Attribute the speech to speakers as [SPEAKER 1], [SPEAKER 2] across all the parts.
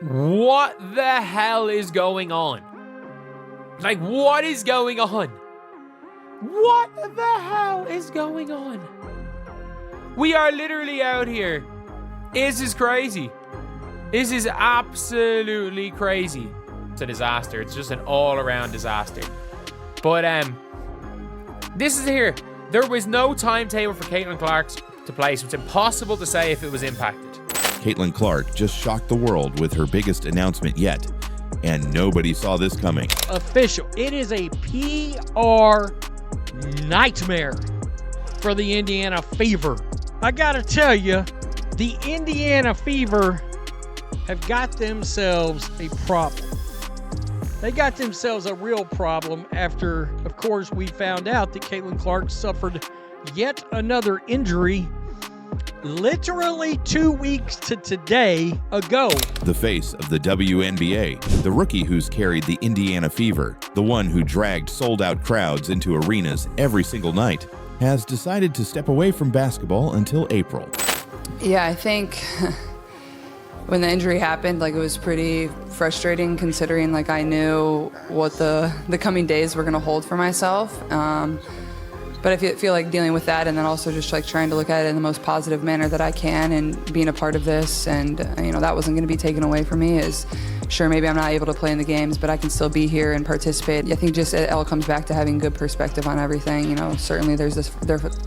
[SPEAKER 1] What the hell is going on? Like, what is going on? What the hell is going on? We are literally out here. This is crazy. This is absolutely crazy. It's a disaster. It's just an all-around disaster. But this is here. There was no timetable for Caitlin Clark to play, so it's impossible to say if it was impacted.
[SPEAKER 2] Caitlin Clark just shocked the world with her biggest announcement yet, and nobody saw this coming.
[SPEAKER 3] Official. It is a PR nightmare for the Indiana Fever. I gotta tell you, the Indiana Fever have got themselves a problem. They got themselves a real problem after, of course, we found out that Caitlin Clark suffered yet another injury literally 2 weeks to today ago.
[SPEAKER 2] The face of the WNBA, the rookie who's carried the Indiana Fever, the one who dragged sold-out crowds into arenas every single night, has decided to step away from basketball until April.
[SPEAKER 4] Yeah, I think when the injury happened, it was pretty frustrating considering I knew what the coming days were going to hold for myself. But I feel like dealing with that, and then also just trying to look at it in the most positive manner that I can, and being a part of this, and that wasn't going to be taken away from me. Is sure, maybe I'm not able to play in the games, but I can still be here and participate. I think just it all comes back to having good perspective on everything. Certainly there's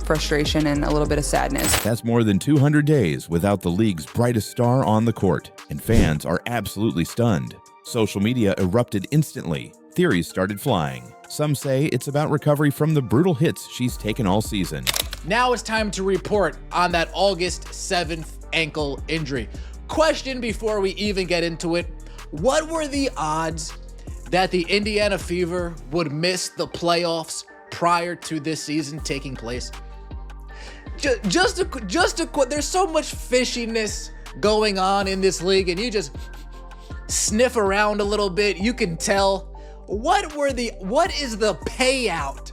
[SPEAKER 4] frustration and a little bit of sadness.
[SPEAKER 2] That's more than 200 days without the league's brightest star on the court, and fans are absolutely stunned. Social media erupted instantly. Theories started flying. Some say it's about recovery from the brutal hits she's taken all season.
[SPEAKER 5] Now it's time to report on that August 7th ankle injury. Question before we even get into it: what were the odds that the Indiana Fever would miss the playoffs prior to this season taking place? Just a there's so much fishiness going on in this league, and you just sniff around a little bit, you can tell. What is the payout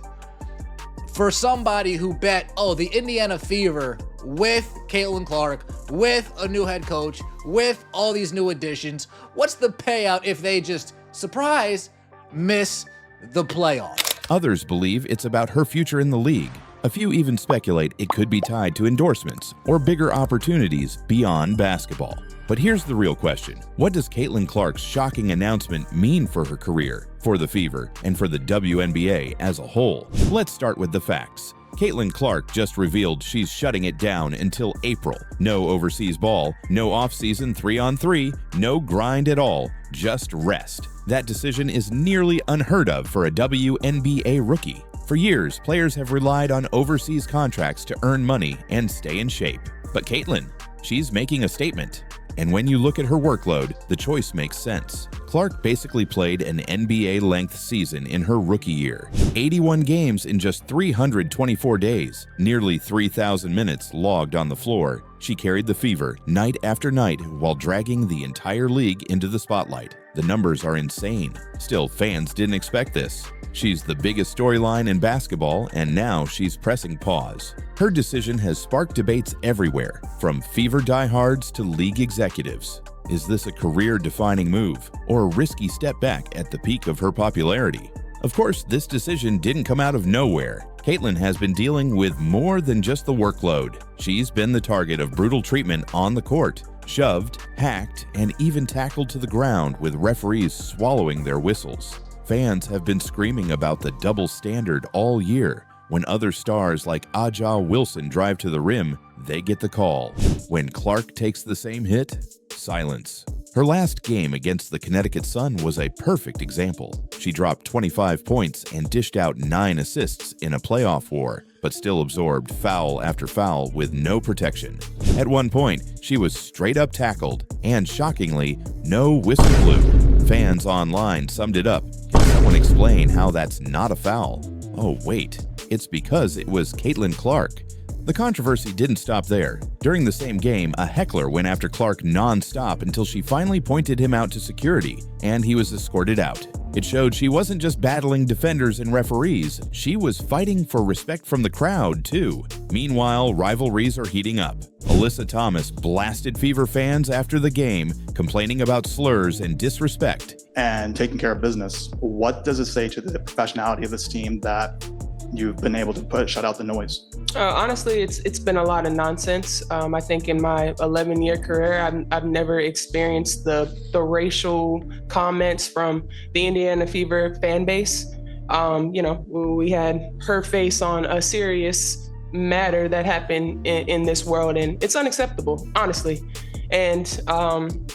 [SPEAKER 5] for somebody who bet, the Indiana Fever with Caitlin Clark, with a new head coach, with all these new additions? What's the payout if they just, surprise, miss the playoffs?
[SPEAKER 2] Others believe it's about her future in the league. A few even speculate it could be tied to endorsements or bigger opportunities beyond basketball. But here's the real question. What does Caitlin Clark's shocking announcement mean for her career, for the Fever, and for the WNBA as a whole? Let's start with the facts. Caitlin Clark just revealed she's shutting it down until April. No overseas ball, no off-season 3-on-3, no grind at all, just rest. That decision is nearly unheard of for a WNBA rookie. For years, players have relied on overseas contracts to earn money and stay in shape. But Caitlin, she's making a statement. And when you look at her workload, the choice makes sense. Clark basically played an NBA-length season in her rookie year. 81 games in just 324 days, nearly 3,000 minutes logged on the floor. She carried the Fever night after night while dragging the entire league into the spotlight. The numbers are insane. Still, fans didn't expect this. She's the biggest storyline in basketball, and now she's pressing pause. Her decision has sparked debates everywhere, from Fever diehards to league executives. Is this a career-defining move, or a risky step back at the peak of her popularity? Of course, this decision didn't come out of nowhere. Caitlin has been dealing with more than just the workload. She's been the target of brutal treatment on the court, shoved, hacked, and even tackled to the ground with referees swallowing their whistles. Fans have been screaming about the double standard all year. When other stars like Aja Wilson drive to the rim, they get the call. When Clark takes the same hit, silence. Her last game against the Connecticut Sun was a perfect example. She dropped 25 points and dished out 9 assists in a playoff war, but still absorbed foul after foul with no protection. At one point, she was straight up tackled, and shockingly, no whistle blew. Fans online summed it up. Can someone explain how that's not a foul? Oh wait, it's because it was Caitlin Clark. The controversy didn't stop there. During the same game, a heckler went after Clark non-stop until she finally pointed him out to security, and he was escorted out. It showed she wasn't just battling defenders and referees, she was fighting for respect from the crowd, too. Meanwhile, rivalries are heating up. A Alyssa Thomas blasted Fever fans after the game, complaining about slurs and disrespect.
[SPEAKER 6] And taking care of business. What does it say to the professionality of this team that you've been able to shut out the noise?
[SPEAKER 7] Honestly, it's been a lot of nonsense. I think in my 11-year career, I've never experienced the racial comments from the Indiana Fever fan base. We had her face on a serious matter that happened in this world, and it's unacceptable, honestly. And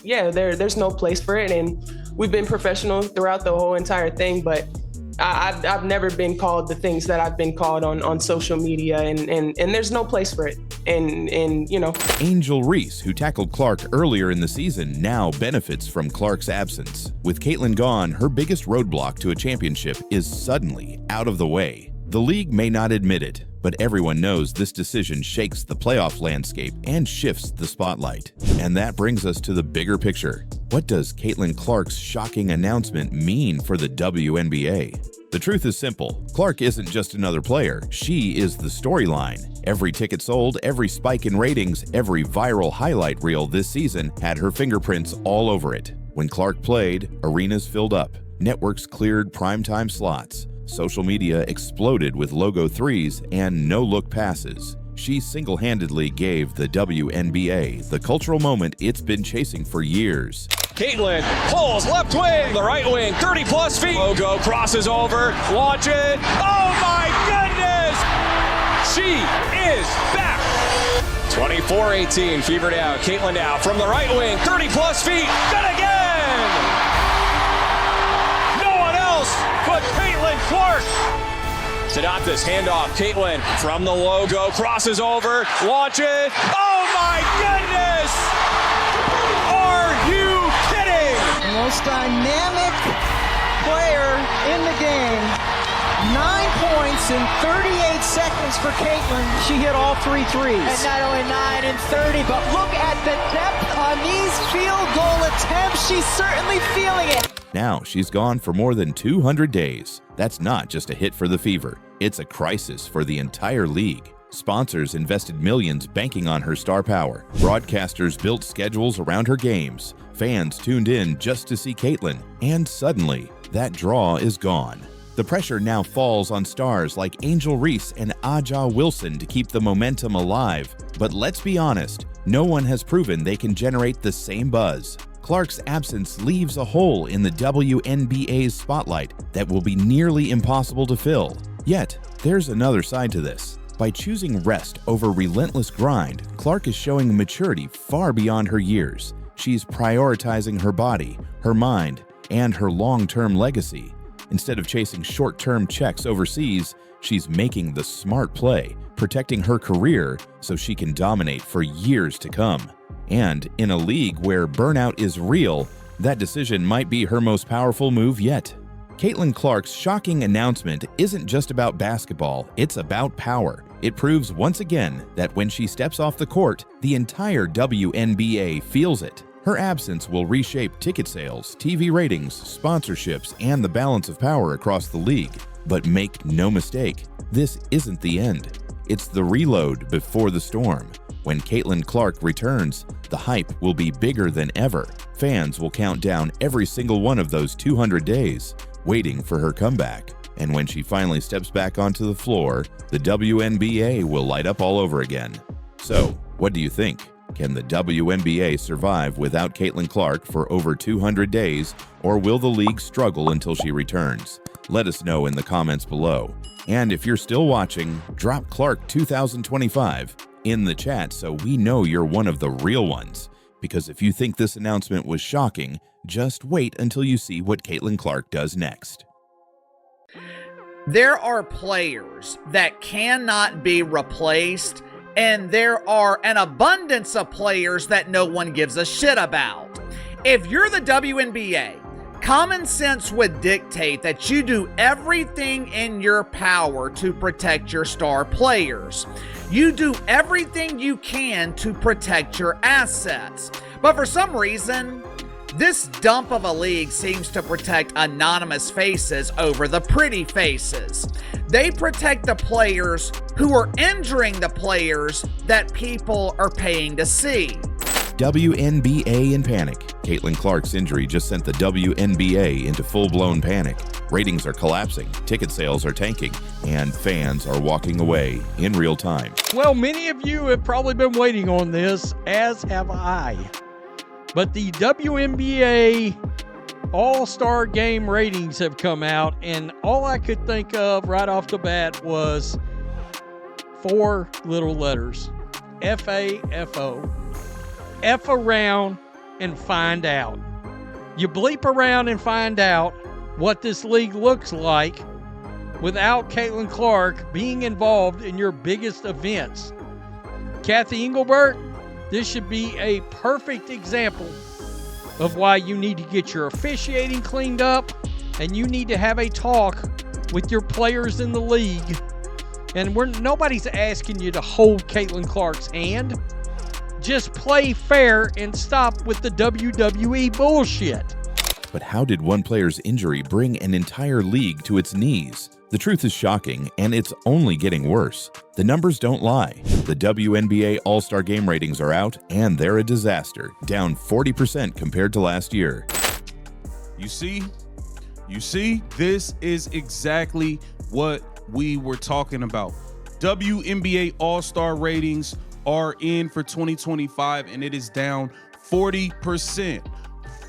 [SPEAKER 7] there's no place for it. And we've been professional throughout the whole entire thing, but I've never been called the things that I've been called on social media, and there's no place for it. And
[SPEAKER 2] Angel Reese, who tackled Clark earlier in the season, now benefits from Clark's absence. With Caitlin gone, her biggest roadblock to a championship is suddenly out of the way. The league may not admit it, but everyone knows this decision shakes the playoff landscape and shifts the spotlight. And that brings us to the bigger picture. What does Caitlin Clark's shocking announcement mean for the WNBA? The truth is simple. Clark isn't just another player. She is the storyline. Every ticket sold, every spike in ratings, every viral highlight reel this season had her fingerprints all over it. When Clark played, arenas filled up, networks cleared primetime slots, social media exploded with logo threes and no-look passes. She single-handedly gave the WNBA the cultural moment it's been chasing for years.
[SPEAKER 8] Caitlin pulls left wing, the right wing, 30-plus feet. Logo crosses over, launch it. Oh my goodness! She is back. 24-18, Fever down, Caitlin down from the right wing, 30-plus feet, good again! No one else but Caitlin Clark. Sedantis, handoff, Caitlin from the logo, crosses over, launch it. Oh my goodness! Are you kidding?
[SPEAKER 9] The most dynamic player in the game. 9 points in 38 seconds for Caitlin. She hit all 3 threes. And not only 9 and 30, but look at the depth on these field goal attempts. She's certainly feeling it.
[SPEAKER 2] Now she's gone for more than 200 days. That's not just a hit for the Fever. It's a crisis for the entire league. Sponsors invested millions banking on her star power. Broadcasters built schedules around her games. Fans tuned in just to see Caitlin. And suddenly, that draw is gone. The pressure now falls on stars like Angel Reese and Aja Wilson to keep the momentum alive. But let's be honest, no one has proven they can generate the same buzz. Clark's absence leaves a hole in the WNBA's spotlight that will be nearly impossible to fill. Yet, there's another side to this. By choosing rest over relentless grind, Clark is showing maturity far beyond her years. She's prioritizing her body, her mind, and her long-term legacy. Instead of chasing short-term checks overseas, she's making the smart play, protecting her career so she can dominate for years to come. And in a league where burnout is real, that decision might be her most powerful move yet. Caitlin Clark's shocking announcement isn't just about basketball, it's about power. It proves once again that when she steps off the court, the entire WNBA feels it. Her absence will reshape ticket sales, TV ratings, sponsorships, and the balance of power across the league. But make no mistake, this isn't the end. It's the reload before the storm. When Caitlin Clark returns, the hype will be bigger than ever. Fans will count down every single one of those 200 days, waiting for her comeback. And when she finally steps back onto the floor, the WNBA will light up all over again. So, what do you think? Can the WNBA survive without Caitlin Clark for over 200 days, or will the league struggle until she returns? Let us know in the comments below. And if you're still watching, drop Clark 2025 in the chat so we know you're one of the real ones. Because if you think this announcement was shocking, just wait until you see what Caitlin Clark does next.
[SPEAKER 10] There are players that cannot be replaced, and there are an abundance of players that no one gives a shit about. If you're the WNBA, common sense would dictate that you do everything in your power to protect your star players. You do everything you can to protect your assets. But for some reason, this dump of a league seems to protect anonymous faces over the pretty faces. They protect the players who are injuring the players that people are paying to see.
[SPEAKER 2] WNBA in panic. Caitlin Clark's injury just sent the WNBA into full-blown panic. Ratings are collapsing, ticket sales are tanking, and fans are walking away in real time.
[SPEAKER 3] Well, many of you have probably been waiting on this, as have I. But the WNBA All-Star Game ratings have come out, and all I could think of right off the bat was 4 little letters. F-A-F-O. F around and find out. You bleep around and find out what this league looks like without Caitlin Clark being involved in your biggest events. Kathy Engelbert, this should be a perfect example of why you need to get your officiating cleaned up, and you need to have a talk with your players in the league. And nobody's asking you to hold Caitlin Clark's hand. Just play fair and stop with the WWE bullshit.
[SPEAKER 2] But how did one player's injury bring an entire league to its knees? The truth is shocking, and it's only getting worse. The numbers don't lie. The WNBA All-Star Game ratings are out, and they're a disaster, down 40% compared to last year.
[SPEAKER 11] You see, this is exactly what we were talking about. WNBA All-Star ratings are in for 2025, and it is down 40%.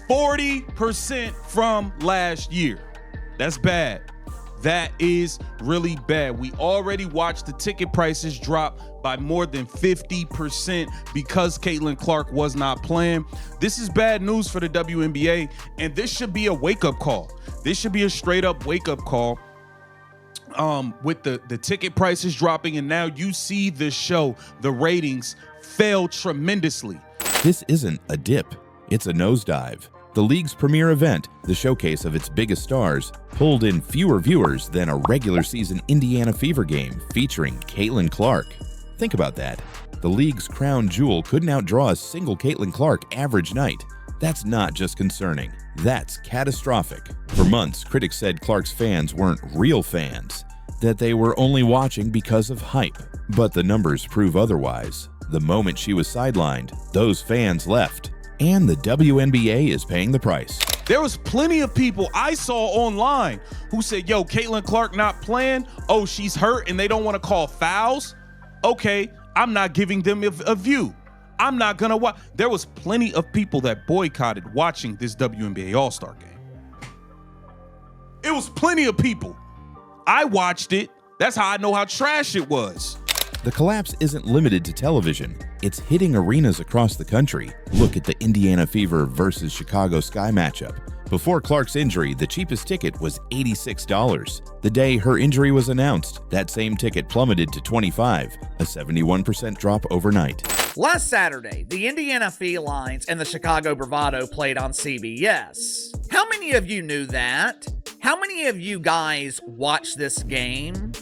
[SPEAKER 11] 40% from last year. That's bad. That is really bad. We already watched the ticket prices drop by more than 50% because Caitlin Clark was not playing. This is bad news for the WNBA, and this should be a wake-up call. This should be a straight-up wake-up call. With the ticket prices dropping, and now you see the show, the ratings fell tremendously.
[SPEAKER 2] This isn't a dip, it's a nosedive. The league's premier event, the showcase of its biggest stars, pulled in fewer viewers than a regular season Indiana Fever game featuring Caitlin Clark. Think about that. The league's crown jewel couldn't outdraw a single Caitlin Clark average night. That's not just concerning, that's catastrophic. For months, critics said Clark's fans weren't real fans, that they were only watching because of hype. But the numbers prove otherwise. The moment she was sidelined, those fans left, and the WNBA is paying the price.
[SPEAKER 11] There was plenty of people I saw online who said, yo, Caitlin Clark not playing, oh, she's hurt and they don't want to call fouls. Okay, I'm not giving them a view. I'm not gonna watch. There was plenty of people that boycotted watching this WNBA All-Star game. It was plenty of people. I watched it. That's how I know how trash it was.
[SPEAKER 2] The collapse isn't limited to television. It's hitting arenas across the country. Look at the Indiana Fever versus Chicago Sky matchup. Before Clark's injury, the cheapest ticket was $86. The day her injury was announced, that same ticket plummeted to $25, a 71% drop overnight.
[SPEAKER 10] Last Saturday, the Indiana Felines and the Chicago Bravado played on CBS. How many of you knew that? How many of you guys watched this game?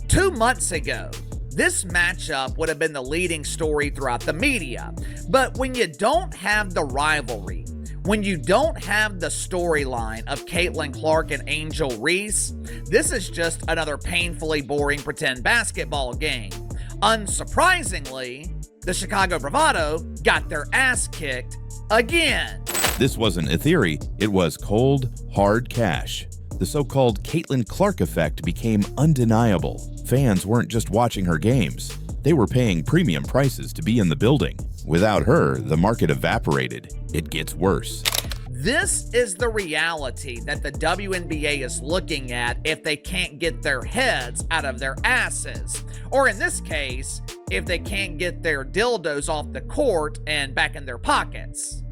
[SPEAKER 10] 2 months ago, this matchup would have been the leading story throughout the media. But when you don't have the rivalry, when you don't have the storyline of Caitlin Clark and Angel Reese, this is just another painfully boring pretend basketball game. Unsurprisingly, the Chicago Bravado got their ass kicked again.
[SPEAKER 2] This wasn't a theory, it was cold, hard cash. The so-called Caitlin Clark effect became undeniable. Fans weren't just watching her games, they were paying premium prices to be in the building. Without her, the market evaporated. It gets worse.
[SPEAKER 10] This is the reality that the WNBA is looking at if they can't get their heads out of their asses. Or in this case, if they can't get their dildos off the court and back in their pockets.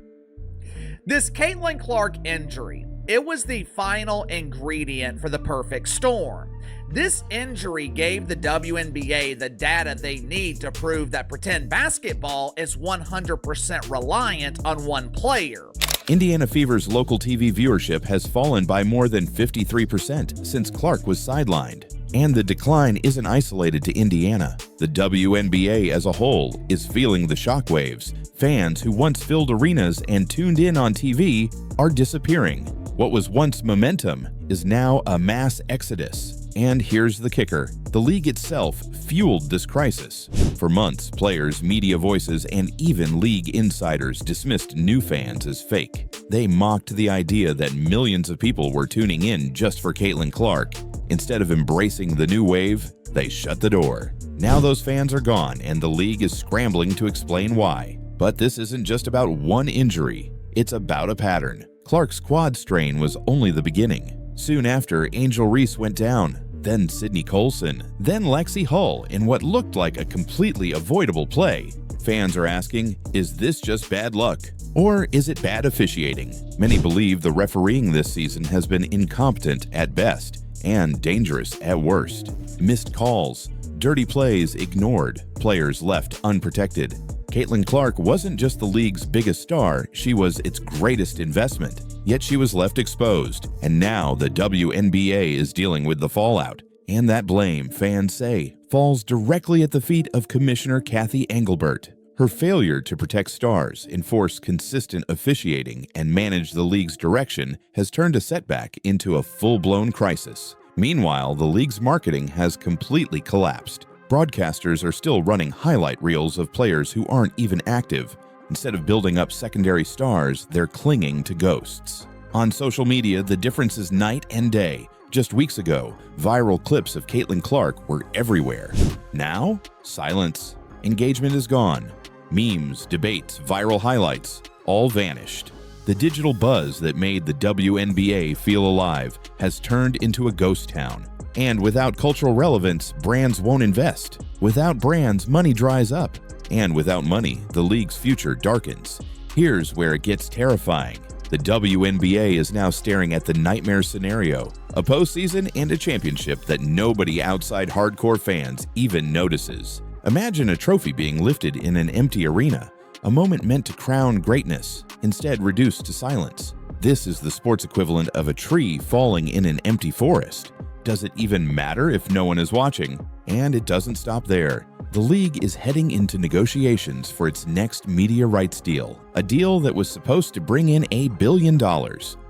[SPEAKER 10] This Caitlin Clark injury, it was the final ingredient for the perfect storm. This injury gave the WNBA the data they need to prove that pretend basketball is 100% reliant on one player.
[SPEAKER 2] Indiana Fever's local TV viewership has fallen by more than 53% since Clark was sidelined. And the decline isn't isolated to Indiana. The WNBA as a whole is feeling the shockwaves. Fans who once filled arenas and tuned in on TV are disappearing. What was once momentum is now a mass exodus. And here's the kicker. The league itself fueled this crisis. For months, players, media voices, and even league insiders dismissed new fans as fake. They mocked the idea that millions of people were tuning in just for Caitlin Clark. Instead of embracing the new wave, they shut the door. Now those fans are gone, and the league is scrambling to explain why. But this isn't just about one injury. It's about a pattern. Clark's quad strain was only the beginning. Soon after, Angel Reese went down, then Sydney Colson, then Lexi Hull in what looked like a completely avoidable play. Fans are asking, is this just bad luck? Or is it bad officiating? Many believe the refereeing this season has been incompetent at best and dangerous at worst. Missed calls, dirty plays ignored, players left unprotected. Caitlin Clark wasn't just the league's biggest star, she was its greatest investment. Yet she was left exposed, and now the WNBA is dealing with the fallout. And that blame, fans say, falls directly at the feet of Commissioner Kathy Engelbert. Her failure to protect stars, enforce consistent officiating, and manage the league's direction has turned a setback into a full-blown crisis. Meanwhile, the league's marketing has completely collapsed. Broadcasters are still running highlight reels of players who aren't even active. Instead of building up secondary stars, they're clinging to ghosts. On social media, the difference is night and day. Just weeks ago, viral clips of Caitlin Clark were everywhere. Now, silence. Engagement is gone. Memes, debates, viral highlights, all vanished. The digital buzz that made the WNBA feel alive has turned into a ghost town. And without cultural relevance, brands won't invest. Without brands, money dries up. And without money, the league's future darkens. Here's where it gets terrifying. The WNBA is now staring at the nightmare scenario, a postseason and a championship that nobody outside hardcore fans even notices. Imagine a trophy being lifted in an empty arena, a moment meant to crown greatness, instead reduced to silence. This is the sports equivalent of a tree falling in an empty forest. Does it even matter if no one is watching? And it doesn't stop there. The league is heading into negotiations for its next media rights deal, a deal that was supposed to bring in $1 billion,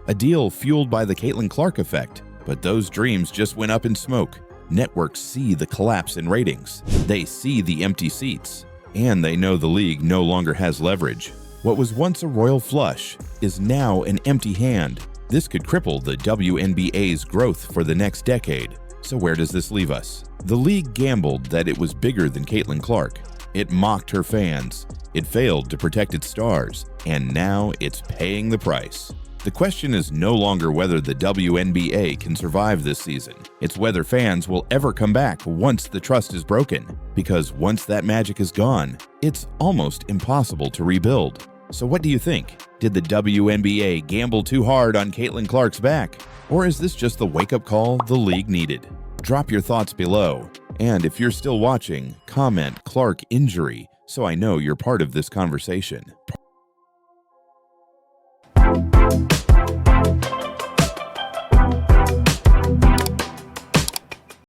[SPEAKER 2] a deal fueled by the Caitlin Clark effect. But those dreams just went up in smoke. Networks see the collapse in ratings, they see the empty seats, and they know the league no longer has leverage. What was once a royal flush is now an empty hand. This could cripple the WNBA's growth for the next decade. So where does this leave us? The league gambled that it was bigger than Caitlin Clark. It mocked her fans. It failed to protect its stars. And now it's paying the price. The question is no longer whether the WNBA can survive this season. It's whether fans will ever come back once the trust is broken. Because once that magic is gone, it's almost impossible to rebuild. So what do you think? Did the WNBA gamble too hard on Caitlin Clark's back? Or is this just the wake-up call the league needed? Drop your thoughts below. And if you're still watching, comment Clark injury so I know you're part of this conversation.